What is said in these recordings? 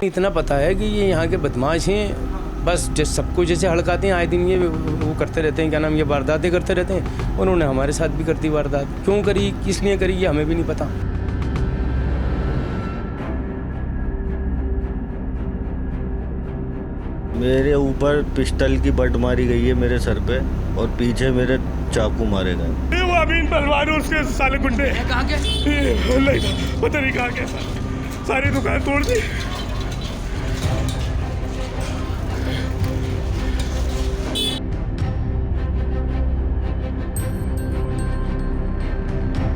इतना पता है कि ये यहाँ के बदमाश हैं, बस सबको जैसे हड़काते हैं, आए दिन ये वो करते रहते हैं, क्या नाम, ये वारदातें करते रहते हैं। उन्होंने हमारे साथ भी कर दी वारदात, क्यों करी, किस लिए करी, ये हमें भी नहीं पता। मेरे ऊपर पिस्टल की बट मारी गई है मेरे सर पे, और पीछे मेरे चाकू मारे गए। वो अमीन पहलवान उसके साले गुंडे कहाँ के? पता नहीं कहाँ के, सारी दुकान तोड़ दी।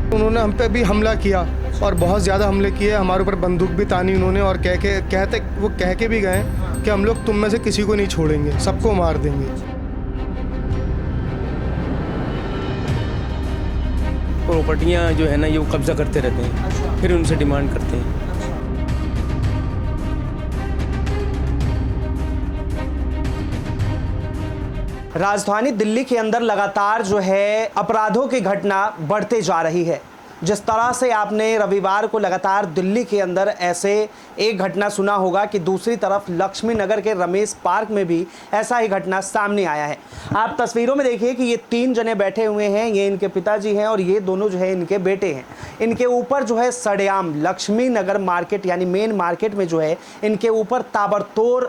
उन्होंने हम पे भी हमला किया और बहुत ज़्यादा हमले किए, हमारे ऊपर बंदूक भी तानी उन्होंने, और वो कह के भी गए कि हम लोग तुम में से किसी को नहीं छोड़ेंगे, सबको मार देंगे। प्रॉपर्टियाँ जो है ना, ये वो कब्जा करते रहते हैं, फिर उनसे डिमांड करते हैं। राजधानी दिल्ली के अंदर लगातार जो है अपराधों की घटना बढ़ते जा रही है। जिस तरह से आपने रविवार को लगातार दिल्ली के अंदर ऐसे एक घटना सुना होगा कि दूसरी तरफ लक्ष्मी नगर के रमेश पार्क में भी ऐसा ही घटना सामने आया है। आप तस्वीरों में देखिए कि ये 3 जने बैठे हुए हैं, ये इनके पिताजी हैं और ये दोनों जो है इनके बेटे हैं। इनके ऊपर जो है सरेआम लक्ष्मी नगर मार्केट यानी मेन मार्केट में जो है इनके ऊपर ताबड़तोड़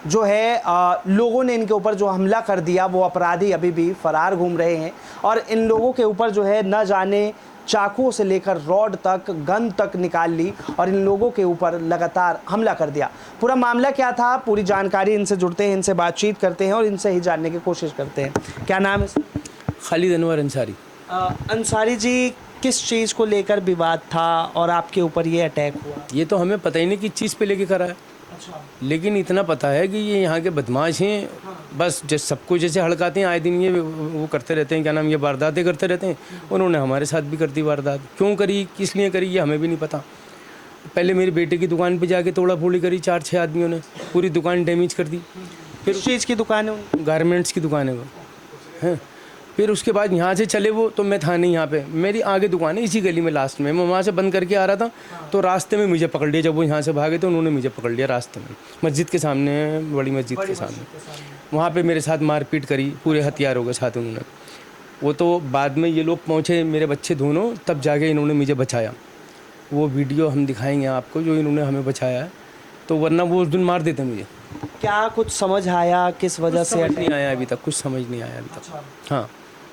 जो है लोगों ने इनके ऊपर जो हमला कर दिया। वो अपराधी अभी भी फरार घूम रहे हैं और इन लोगों के ऊपर जो है न जाने चाकुओं से लेकर रॉड तक, गन तक निकाल ली और इन लोगों के ऊपर लगातार हमला कर दिया। पूरा मामला क्या था, पूरी जानकारी इनसे जुड़ते हैं, इनसे बातचीत करते हैं और इनसे ही जानने की कोशिश करते हैं। क्या नाम है? खालिद अनवर अंसारी। अंसारी जी, किस चीज़ को लेकर विवाद था और आपके ऊपर ये अटैक हुआ? ये तो हमें पता ही नहीं किस चीज़ पे लेके करा है। अच्छा। लेकिन इतना पता है कि ये यहाँ के बदमाश हैं, बस सबको जैसे हड़काते हैं, आए दिन ये वो करते रहते हैं, क्या नाम, ये वारदातें करते रहते हैं। उन्होंने हमारे साथ भी कर दी वारदात, क्यों करी, किस लिए करी, ये हमें भी नहीं पता। पहले मेरे बेटे की दुकान पे जाके तोड़ा फोड़ी करी, 4-6 आदमियों ने पूरी दुकान डैमेज कर दी। फिर किस चीज़ की दुकान है? गारमेंट्स की दुकान है वो, हैं। फिर उसके बाद यहाँ से चले वो, तो मैं था नहीं यहाँ पे, मेरी आगे दुकान है इसी गली में लास्ट में। मैं वहाँ से बंद करके आ रहा था तो रास्ते में मुझे पकड़ लिया। जब वो यहाँ से भागे तो उन्होंने मुझे पकड़ लिया रास्ते में, मस्जिद के सामने, बड़ी मस्जिद के सामने। वहाँ पे मेरे साथ मारपीट करी पूरे हथियारों के साथ उन्होंने। वो तो बाद में ये लोग पहुँचे, मेरे बच्चे दोनों, तब जाके इन्होंने मुझे बचाया। वो वीडियो हम दिखाएंगे आपको जो इन्होंने हमें बचाया है, तो वरना वो उस दिन मार देते मुझे। क्या कुछ समझ आया किस वजह से? नहीं आया अभी तक, कुछ समझ नहीं आया अभी तक। हाँ,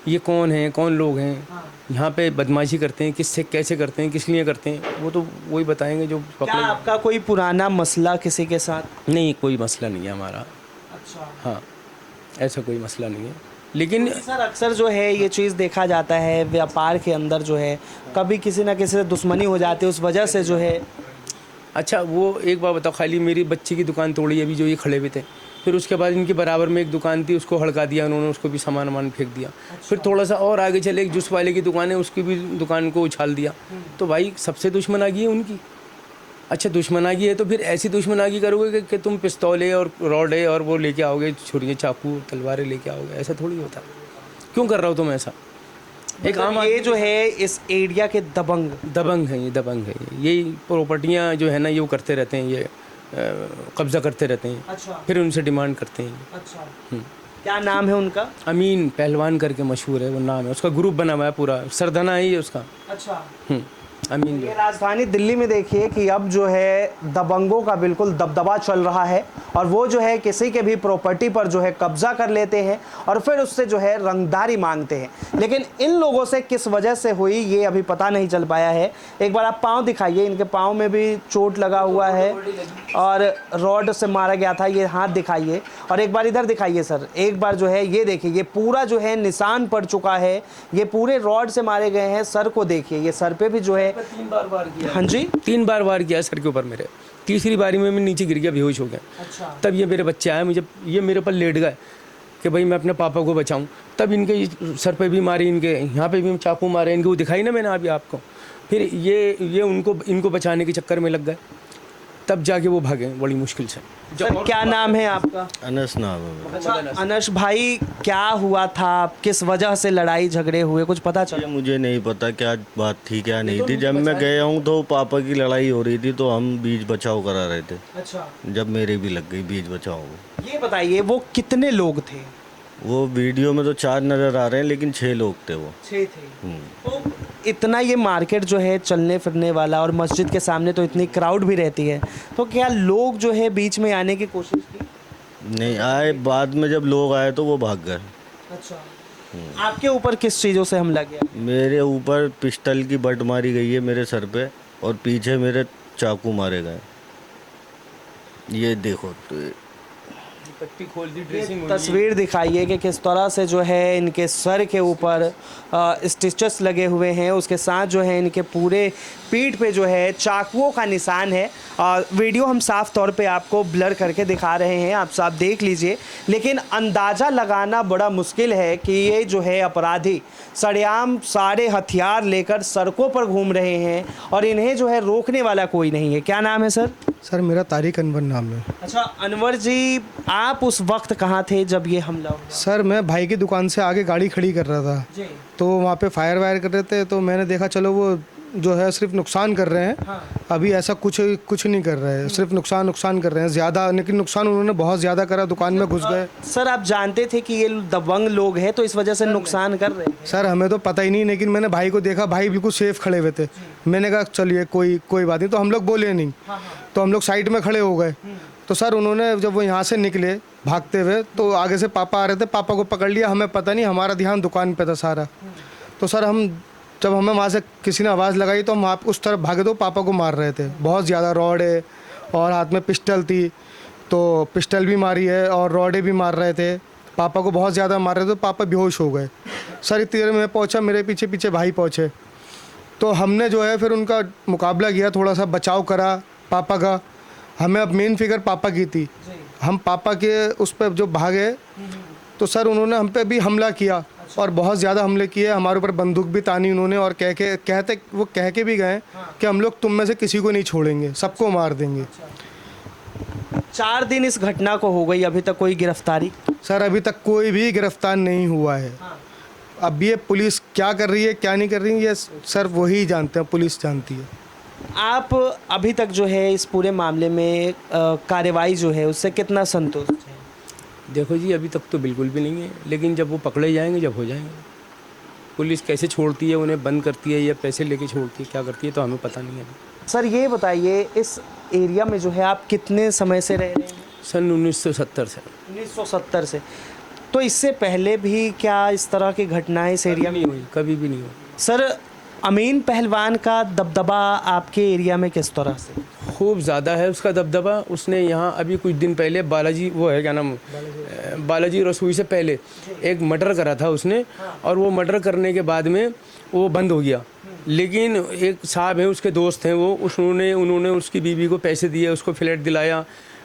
ये कौन है, कौन लोग हैं, यहाँ पे बदमाशी करते हैं, किससे कैसे करते हैं, किस लिए करते हैं, वो तो वही बताएंगे जो क्या आपका कोई पुराना मसला किसी के साथ? नहीं, कोई मसला नहीं है हमारा। अच्छा। हाँ, ऐसा कोई मसला नहीं है। लेकिन सर अक्सर जो है ये चीज़ देखा जाता है व्यापार के अंदर जो है कभी किसी ना किसी से दुश्मनी हो जाती है, उस वजह से जो है। अच्छा, वो एक बार बताओ, खाली मेरी बच्ची की दुकान तोड़ी अभी जो ये खड़े हुए थे, फिर उसके बाद इनके बराबर में एक दुकान थी, उसको हड़का दिया उन्होंने, उसको भी सामान वामान फेंक दिया। फिर थोड़ा सा और आगे चले, एक जूस वाले की दुकान है, उसकी भी दुकान को उछाल दिया। तो भाई सबसे दुश्मनागी है उनकी। अच्छा, दुश्मनागी है तो फिर ऐसी दुश्मनागी करोगे कि तुम पिस्तौलें और रॉडें और वो लेके आओगे, छुरियाँ, चाकू, तलवारें लेके आओगे, ऐसा थोड़ी होता। क्यों कर रहा हो तुम ऐसा? एक आम ये जो है इस एरिया के दबंग हैं, ये दबंग है। यही प्रॉपर्टियाँ जो है ना, ये वो करते रहते हैं, ये कब्जा करते रहते हैं। अच्छा। फिर उनसे डिमांड करते हैं। अच्छा। क्या नाम है उनका? अमीन पहलवान करके मशहूर है वो नाम है उसका, ग्रुप बना हुआ है पूरा, सरदना ही है उसका। अच्छा। अमीन। ये राजधानी दिल्ली में देखिए कि अब जो है दबंगों का बिल्कुल दबदबा चल रहा है और वो जो है किसी के भी प्रॉपर्टी पर जो है कब्जा कर लेते हैं और फिर उससे जो है रंगदारी मांगते हैं। लेकिन इन लोगों से किस वजह से हुई ये अभी पता नहीं चल पाया है। एक बार आप पाँव दिखाइए, इनके पाँव में भी चोट लगा हुआ है और रॉड से मारा गया था। ये हाथ दिखाइए और एक बार इधर दिखाइए सर, एक बार जो है ये देखिए, ये पूरा जो है निशान पड़ चुका है, ये पूरे रॉड से मारे गए हैं। सर को देखिए, ये सर पे भी जो है 3 बार वार किया। हाँ जी, 3 बार वार किया सर के ऊपर मेरे। तीसरी बारी में मैं नीचे गिर गया, बेहोश हो गया। अच्छा। तब ये मेरे बच्चे आए, मुझे ये मेरे पर लेट गए कि भाई मैं अपने पापा को बचाऊं। तब इनके सर पे भी मारी, इनके यहाँ पे भी चाकू मारे, इनके वो दिखाई ना मैंने अभी आपको। फिर ये इनको बचाने के चक्कर में लग गए। तब जाके वो भागे बड़ी मुश्किल से। सर क्या नाम है आपका? अनस नाम है मेरा। अच्छा अनस भाई, क्या हुआ था, किस वजह से लड़ाई झगड़े हुए, कुछ पता ये चला? मुझे नहीं पता क्या बात थी क्या नहीं थी। जब मैं गया हूँ तो पापा की लड़ाई हो रही थी, तो हम बीच बचाव करा रहे थे। अच्छा जब मेरे भी लग गई बीच बचाव में। ये बताइए वो कितने लोग थे? वो वीडियो में तो 4 नज़र आ रहे हैं, लेकिन 6 लोग थे वो। 6 थे। तो इतना ये मार्केट जो है चलने फिरने वाला, और मस्जिद के सामने तो इतनी क्राउड भी रहती है, तो क्या लोग जो है बीच में आने की कोशिश की? नहीं आए, बाद में जब लोग आए तो वो भाग गए। अच्छा आपके ऊपर किस चीज़ों से हमला किया? मेरे ऊपर पिस्टल की बट मारी गई है मेरे सर पे, और पीछे मेरे चाकू मारे गए। ये देखो तो पट्टी खोल दी, ये ड्रेसिंग तस्वीर दिखाइए कि किस तरह से जो है इनके सर के ऊपर स्टिचेस लगे हुए हैं, उसके साथ जो है इनके पूरे पीठ पे जो है चाकुओं का निशान है। वीडियो हम साफ तौर पे आपको ब्लर करके दिखा रहे हैं, आप साफ देख लीजिए, लेकिन अंदाज़ा लगाना बड़ा मुश्किल है कि ये जो है अपराधी सरेआम सारे हथियार लेकर सड़कों पर घूम रहे हैं और इन्हें जो है रोकने वाला कोई नहीं है। क्या नाम है सर? सर मेरा तारिक अनवर नाम है। अच्छा अनवर जी, आप उस वक्त कहाँ थे जब ये हमला हुआ? सर मैं भाई की दुकान से आगे गाड़ी खड़ी कर रहा था, जी। तो वहाँ पे फायर वायर कर रहे थे, तो मैंने देखा चलो वो जो है सिर्फ नुकसान कर रहे हैं। हाँ। अभी ऐसा कुछ नहीं कर रहे हैं, सिर्फ नुकसान कर रहे हैं ज़्यादा, लेकिन नुकसान उन्होंने बहुत ज़्यादा करा, दुकान में घुस गए। सर आप जानते थे कि ये दबंग लोग हैं तो इस वजह से नुकसान कर रहे हैं? सर हमें तो पता ही नहीं, लेकिन मैंने भाई को देखा, भाई बिल्कुल सेफ खड़े हुए थे। मैंने कहा चलिए कोई बात नहीं, तो हम लोग बोले नहीं, तो हम लोग साइड में खड़े हो गए। तो सर उन्होंने जब वो यहाँ से निकले भागते हुए, तो आगे से पापा आ रहे थे, पापा को पकड़ लिया, हमें पता नहीं, हमारा ध्यान दुकान पे था सारा। तो सर जब हमें वहाँ से किसी ने आवाज़ लगाई तो हम वहाँ उस तरफ भागे, तो पापा को मार रहे थे। बहुत ज़्यादा रॉडें और हाथ में पिस्टल थी, तो पिस्टल भी मारी है और रॉडें भी मार रहे थे। पापा को बहुत ज़्यादा मार रहे थे, तो पापा बेहोश हो गए। सर इतनी देर में पहुँचा, मेरे पीछे पीछे भाई पहुँचे, तो हमने जो है फिर उनका मुकाबला किया, थोड़ा सा बचाव करा पापा का। हमें अब मेन फिगर पापा की थी, हम पापा के उस पर जो भागे, तो सर उन्होंने हम पे भी हमला किया और बहुत ज़्यादा हमले किए। हमारे ऊपर बंदूक भी तानी उन्होंने, और वो कह के भी गए कि हम लोग तुम में से किसी को नहीं छोड़ेंगे, सबको मार देंगे। 4 दिन इस घटना को हो गई, अभी तक कोई गिरफ्तारी? सर अभी तक कोई भी गिरफ्तार नहीं हुआ है। अब ये पुलिस क्या कर रही है क्या नहीं कर रही है, ये सर वही जानते हैं, पुलिस जानती है। आप अभी तक जो है इस पूरे मामले में कार्रवाई जो है उससे कितना संतुष्ट हैं? देखो जी, अभी तक तो बिल्कुल भी नहीं है, लेकिन जब वो पकड़े जाएंगे, जब हो जाएंगे। पुलिस कैसे छोड़ती है, उन्हें बंद करती है या पैसे लेके छोड़ती है, क्या करती है तो हमें पता नहीं है। सर ये बताइए, इस एरिया में जो है आप कितने समय से रह रहे हैं? सन 1970 से। 1970 से। तो इससे पहले भी क्या इस तरह की घटनाएं इस एरिया में नहीं हुई, कभी भी नहीं हुई। सर अमीन पहलवान का दबदबा आपके एरिया में किस तरह से? खूब ज़्यादा है उसका दबदबा। उसने यहाँ अभी कुछ दिन पहले बालाजी, वो है क्या नाम, बालाजी रसोई से पहले एक मर्डर करा था उसने, और वो मर्डर करने के बाद में वो बंद हो गया। लेकिन एक साहब हैं, उसके दोस्त हैं वो, उन्होंने उसकी बीवी को पैसे दिए, उसको फ्लैट दिलाया,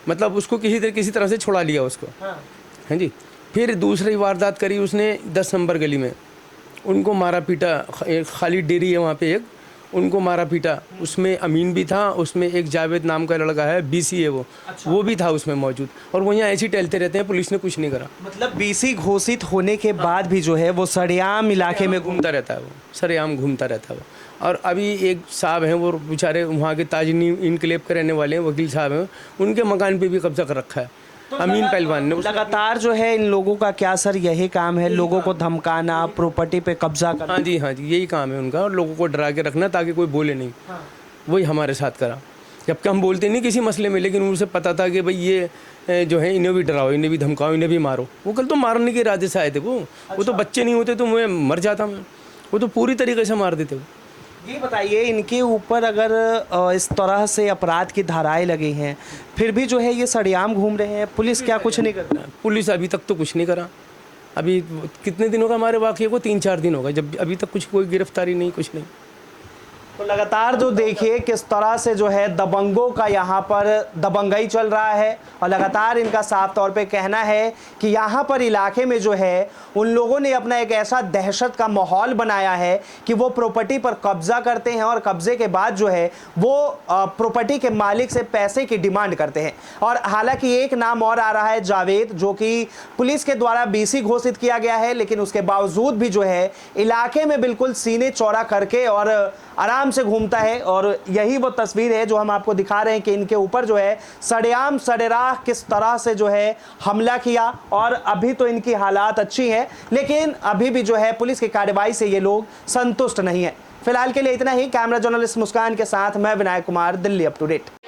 मतलब उसको किसी तरह से छुड़ा लिया उसको। हाँ जी। फिर दूसरी वारदात करी उसने 10 नंबर गली में, उनको मारा पीटा। एक खाली डेरी है वहाँ पे, एक उनको मारा पीटा। उसमें अमीन भी था, उसमें एक जावेद नाम का लड़का है, बीसी है वो। अच्छा। वो भी था उसमें मौजूद, और वो यहाँ ऐसे ही टहलते रहते हैं, पुलिस ने कुछ नहीं करा। मतलब बीसी घोषित होने के बाद भी जो है वो सरेआम इलाके में घूमता रहता है, वो सरेआम घूमता रहता है वो। और अभी एक साहब हैं, वो बेचारे वहाँ के ताजनी इनकलेब के रहने वाले हैं, वकील साहब हैं, उनके मकान पे भी कब्जा कर रखा है अमीन पहलवान ने। लगातार जो है इन लोगों का क्या सर यही काम है, लोगों को धमकाना, प्रॉपर्टी पे कब्जा करना? हाँ जी, यही काम है उनका, और लोगों को डरा के रखना ताकि कोई बोले नहीं। वही हमारे साथ करा, जबकि हम बोलते नहीं किसी मसले में, लेकिन उनसे पता था कि भाई ये जो है इन्हें भी डराओ, इन्हें भी धमकाओ, इन्हें भी मारो। वो कल तो मारने के इरादे से आए थे वो तो बच्चे नहीं होते तो मैं मर जाता मैं, वो तो पूरी तरीके से मार देते वो। ये बताइए, इनके ऊपर अगर इस तरह से अपराध की धाराएं लगी हैं, फिर भी जो है ये सरेआम घूम रहे हैं, पुलिस क्या कुछ नहीं करता? पुलिस अभी तक तो कुछ नहीं करा। अभी कितने दिन होगा हमारे वाक़े को? 3-4 दिन होगा, जब अभी तक कोई गिरफ्तारी नहीं, कुछ नहीं। तो लगातार जो देखिए किस तरह से जो है दबंगों का यहाँ पर दबंगई चल रहा है और लगातार इनका साफ तौर पे कहना है कि यहाँ पर इलाके में जो है उन लोगों ने अपना एक ऐसा दहशत का माहौल बनाया है कि वो प्रॉपर्टी पर कब्जा करते हैं और कब्जे के बाद जो है वो प्रॉपर्टी के मालिक से पैसे की डिमांड करते हैं। और हालांकि एक नाम और आ रहा है जावेद, जो कि पुलिस के द्वारा बीसी घोषित किया गया है, लेकिन उसके बावजूद भी जो है इलाके में बिल्कुल सीने चौड़ा करके और आराम से घूमता है। और यही वो तस्वीर है जो हम आपको दिखा रहे हैं कि इनके ऊपर जो है सरेआम सरेराह किस तरह से जो है हमला किया। और अभी तो इनकी हालात अच्छी है, लेकिन अभी भी जो है पुलिस की कार्रवाई से ये लोग संतुष्ट नहीं है। फिलहाल के लिए इतना ही। कैमरा जर्नलिस्ट मुस्कान के साथ मैं Vinayak Kumar, Delhi up to date.